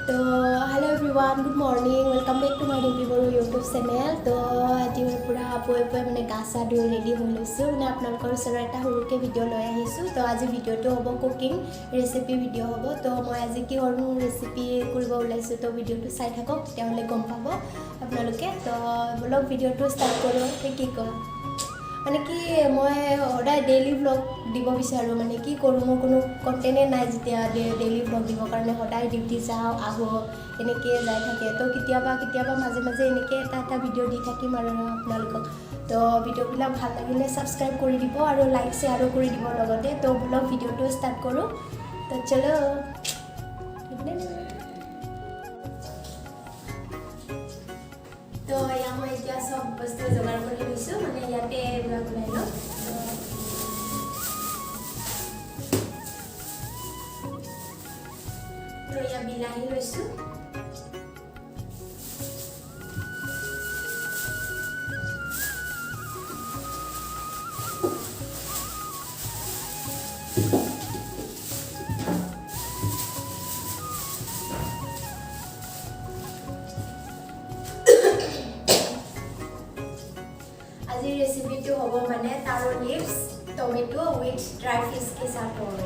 तो hello everyone good morning welcome back to my Dimpi Baro YouTube channel तो आज मैं पूरा पुए मैंने गा चा धुई रेडी हो लैसो मैंने आपनलोकर ओसर एटा सरुके भिडिओ लै आहिसो तो आज भिडिओটো हबो कुकिंग रेसिपि भिडिओ हबो तो मैं आज कि हरनो रेसिपि करिब ओलाइसो तो भिडिओটো चाइ थाকক तेতিয়াहले गम पाबो आपनलोके तो ब्लॉग भिडिओটো स्टार्ट करो कि कय মানে কি মই সদায় ডেইলি ব্লগ দিব বিচাৰোঁ মানে কি কৰোঁ মই কোনো কণ্টেণ্টে নাই যেতিয়া ডেইলি ব্লগ দিবৰ কাৰণে সদায় ডিউটি যাওঁ আহোঁ এনেকৈ যাই থাকে তো কেতিয়াবা মাজে মাজে এনেকৈ এটা ভিডিঅ' দি থাকিম আৰু আপোনালোকক তো ভিডিঅ'বিলাক ভাল লাগিলে ছাবস্ক্ৰাইব কৰি দিব আৰু লাইক শ্বেয়াৰো কৰি দিব লগতে তো ব্লগ ভিডিঅ'টো ষ্টাৰ্ট কৰোঁ তো চলো तो यहाँ मैं क्या सब वस्तु जोगाड़ कर लैसो माने याते एबा बनाइ लो तो या बिलाही लैसो আজি रेसिपी हबो माने taro leaves tomato with dry fish के साथ होबे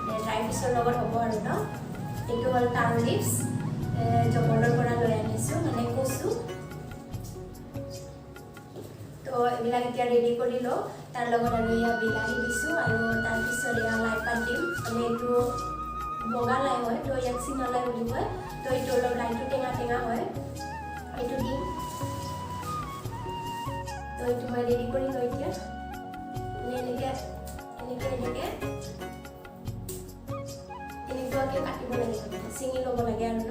ने ड्राई फिशर লগত हबो आरो न एतो हल तारो लिव्स जंगলৰ পৰা লৈ আনিছো মানে কচু তো এবিলা এতিয়া ৰেডি কৰি লো তাৰ লগত আৰু ইয়া বিলাহী দিছো আৰু তাৰ পিছত ইয়া লাই পাত দিম মানে এটো বগা লাই হয় তো ইয়াক চিনালাই বুলি কয় তো এটো অলপ লাইটো টেঙা হয় এটো দিম तो ये मैं रेडी करी लो इतना এনেকে কাটিব লাগে চিঙি লব লাগে আৰু ন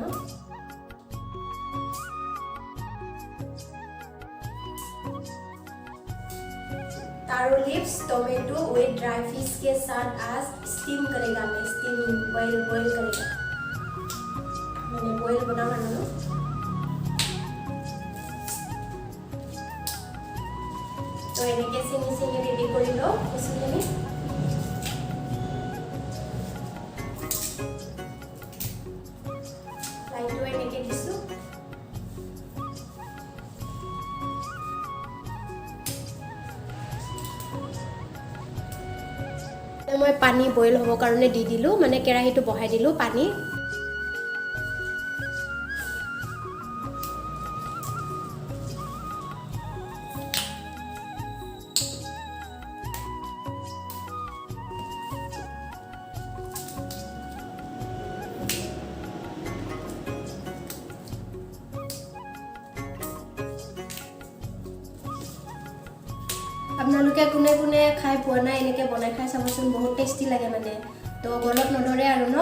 taro leaves tomato with dry fish के साथ आज स्टीम करेगा मैं स्टीमिंग बॉईल करेगा मैंने बॉईल बनाना ना तो এনেকে চিঙি ৰেডি কৰি লো কচুখিনি লাইটো এনেকে দিছো মই পানী বইল হ'ব কাৰণে দি দিলো মানে কেৰাহীটো বহাই দিলো পানী আপোনালোকে কোনে কোনে খাই পোৱা নাই এনেকৈ বনাই খাই চাবচোন বহুত টেষ্টি লাগে মানে তো গলত নধৰে আৰু ন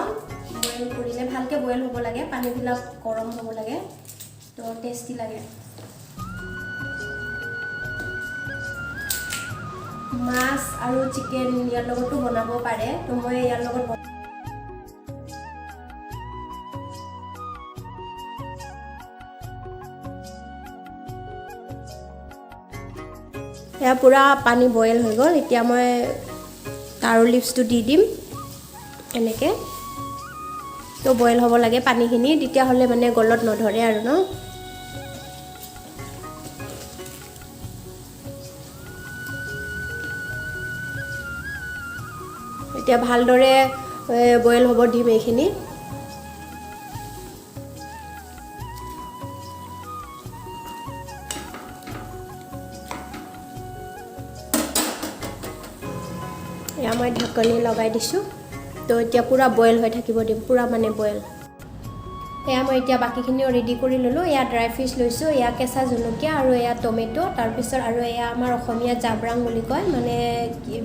বইল কৰিলে ভালকৈ বইল হ'ব লাগে পানীবিলাক গৰম হ'ব লাগে তো টেষ্টি লাগে মাছ আৰু চিকেন ইয়াৰ লগতো বনাব পাৰে তো মই ইয়াৰ লগত या पूरा पानी बॉयल हो गल इतना मैं तारो लिव्सটো দি দিম এনেকে তো বয়েল হ'ব লাগে পানীখিনি তেতিয়া হলে মানে গলত নধৰে আৰু ন এতিয়া ভালদৰে বয়েল হ'ব দিম এইখিনি या मैं ढकनी लगाई दिसु तो इतना पूरा बॉयल हो থাকিব দিম पूरा माने बॉयल या मैं इतना बाकीखिनिও रेडी কৰি ললো या ड्राई फिश লৈছো या केঁচা জলকীয়া আৰু या टमेटो তাৰ পিছত আৰু या আমাৰ অসমীয়া জাবৰাং বুলি কয় মানে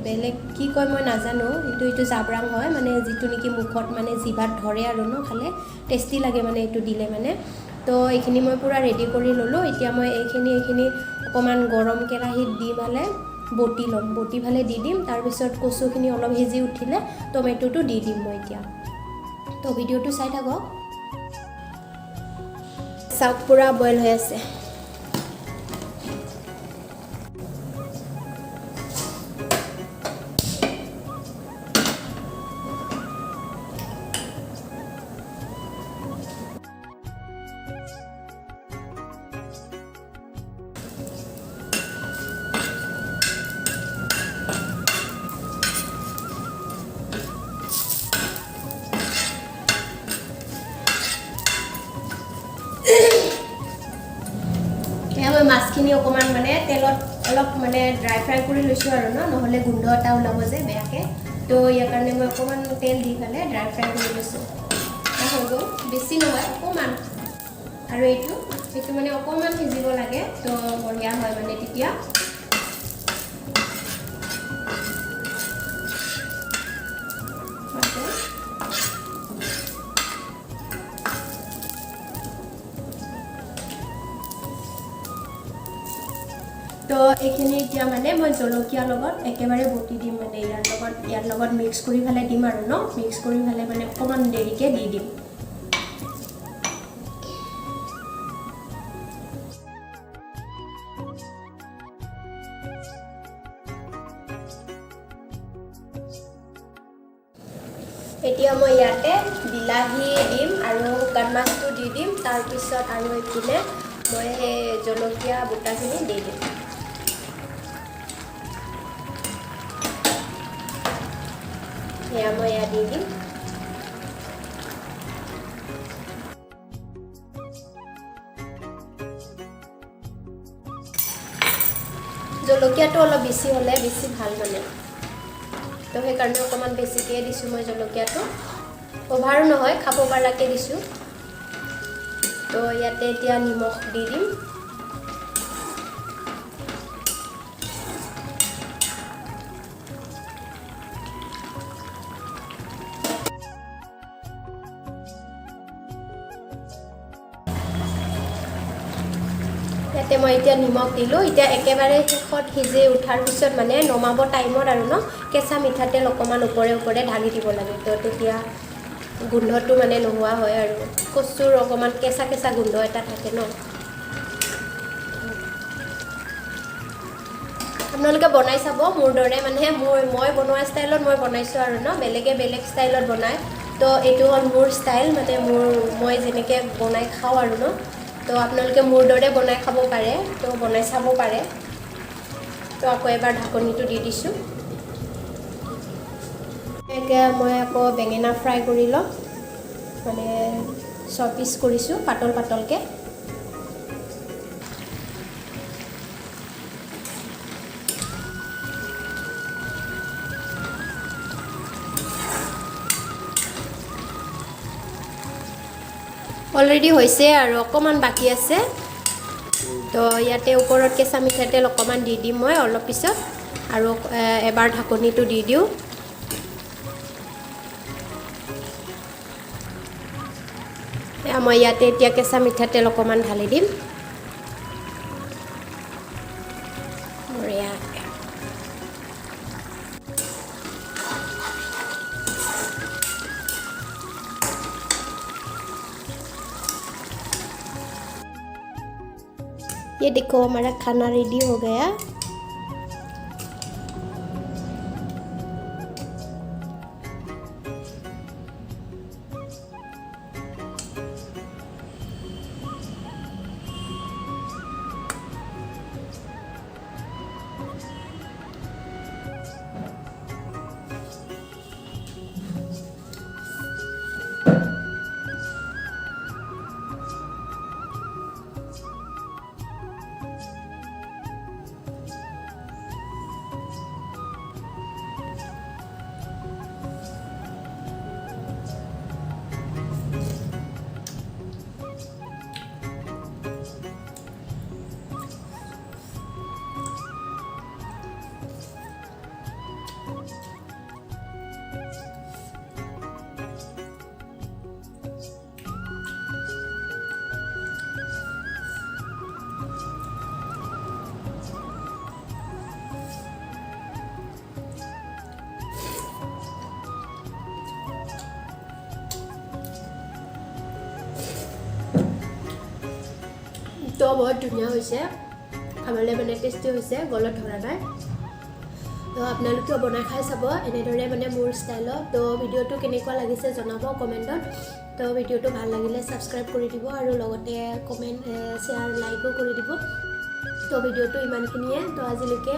বেলেগ কি কয় মই নাজানো কিন্তু জাবৰাং হয় মানে যিটো নেকি মুখত মানে জিভাত ধৰে আৰু ন খালে টেষ্টি লাগে মানে এটো দিলে মানে তো এইখিনি মই पूरा रेडी কৰি ললো এতিয়া মই এইখিনি অকমান গৰম কেৰাহীত দি ভালে বটি লম বটি ভালে দি দিম তাৰ পিছত কচুখিনি অলপ হেজি উঠিলে টমেটোটো দি দিম মই এতিয়া তো ভিডিওটো চাই থাকক সব পুরা বয়েল হৈ আছে মাছখিনি অকণমান মানে তেলত অলপ মানে ড্ৰাই ফ্ৰাই কৰি লৈছোঁ আৰু নহ'লে গোন্ধ এটা ওলাব যে বেয়াকৈ তো ইয়াৰ কাৰণে মই অকণমান তেল দি পেলাই ড্ৰাই ফ্ৰাই কৰি লৈছোঁ হৈ গ'ল বেছি নহয় অকণমান আৰু এইটো মানে অকণমান সিজিব লাগে তো বঢ়িয়া হয় মানে তেতিয়া তো এইখিনি এতিয়া মানে মই জলকীয়াৰ লগত একেবাৰে বটি দিম মানে ইয়াৰ লগত মিক্স কৰি পেলাই দিম আৰু মিক্স কৰি পেলাই মানে অকণমান দেৰিকৈ দি দিম এতিয়া মই ইয়াতে বিলাহী দিম আৰু শুকান মাছটো দি দিম তাৰপিছত আৰু এইপিনে মই জলকীয়া বুটাখিনি দি দিম এয়া মই এয়া দি দিম জলকীয়াটো অলপ বেছি হ'লে বেছি ভাল মানে তো সেইকাৰণে অকণমান বেছিকৈ দিছোঁ মই জলকীয়াটো অভাৰো নহয় খাব পৰাকৈ দিছোঁ তো ইয়াতে এতিয়া নিমখ দি দিম ইয়াতে মই এতিয়া নিমখ দিলোঁ এতিয়া একেবাৰে শেষত সিজি উঠাৰ পিছত মানে নমাব টাইমত আৰু কেঁচা মিঠাতেল অকণমান ওপৰে ওপৰে ঢালি দিব লাগে তো তেতিয়া গোন্ধটো মানে নোহোৱা হয় আৰু কচুৰ অকণমান কেঁচা কেঁচা গোন্ধ এটা থাকে আপোনালোকে বনাই চাব মোৰ দৰে মানে মই বনোৱা ষ্টাইলত মই বনাইছোঁ আৰু বেলেগে বেলেগ ষ্টাইলত বনায় তো এইটো হ'ল মোৰ ষ্টাইল মানে মই যেনেকৈ বনাই খাওঁ আৰু তো আপোনালোকে মোৰ দৰে বনাই খাব পাৰে তো বনাই চাব পাৰে তো আকৌ এবাৰ ঢাকনিটো দি দিছোঁ এতিয়া মই আকৌ বেঙেনা ফ্ৰাই কৰি লওঁ মানে 6 পিচ কৰিছোঁ পাতল পাতলকৈ অলৰেডি হৈছে আৰু অকণমান বাকী আছে তো ইয়াতে ওপৰত কেঁচা মিঠাতেল অকণমান দি দিম মই অলপ পিছত আৰু এবাৰ ঢাকনিটো দি দিওঁ মই ইয়াতে এতিয়া কেঁচা মিঠাতেল অকণমান ঢালি দিম ये देखो हमारा खाना रेडी हो गया तो बहुत धुनिया হৈছে খাবলৈ মানে টেষ্টি হৈছে গলত ধৰা নাই তো আপোনালোকে বনাই খাই চাব এনেদৰে মানে মোৰ ষ্টাইলত তো ভিডিওটো কেনেকুৱা লাগিছে জনাব কমেণ্টত তো ভিডিওটো ভাল লাগিলে সাবস্ক্ৰাইব কৰি দিব আৰু লগতে কমেণ্ট শেয়াৰ লাইকো কৰি দিব তো ভিডিওটো ইমানখিনিয়ে তো আজিলৈকে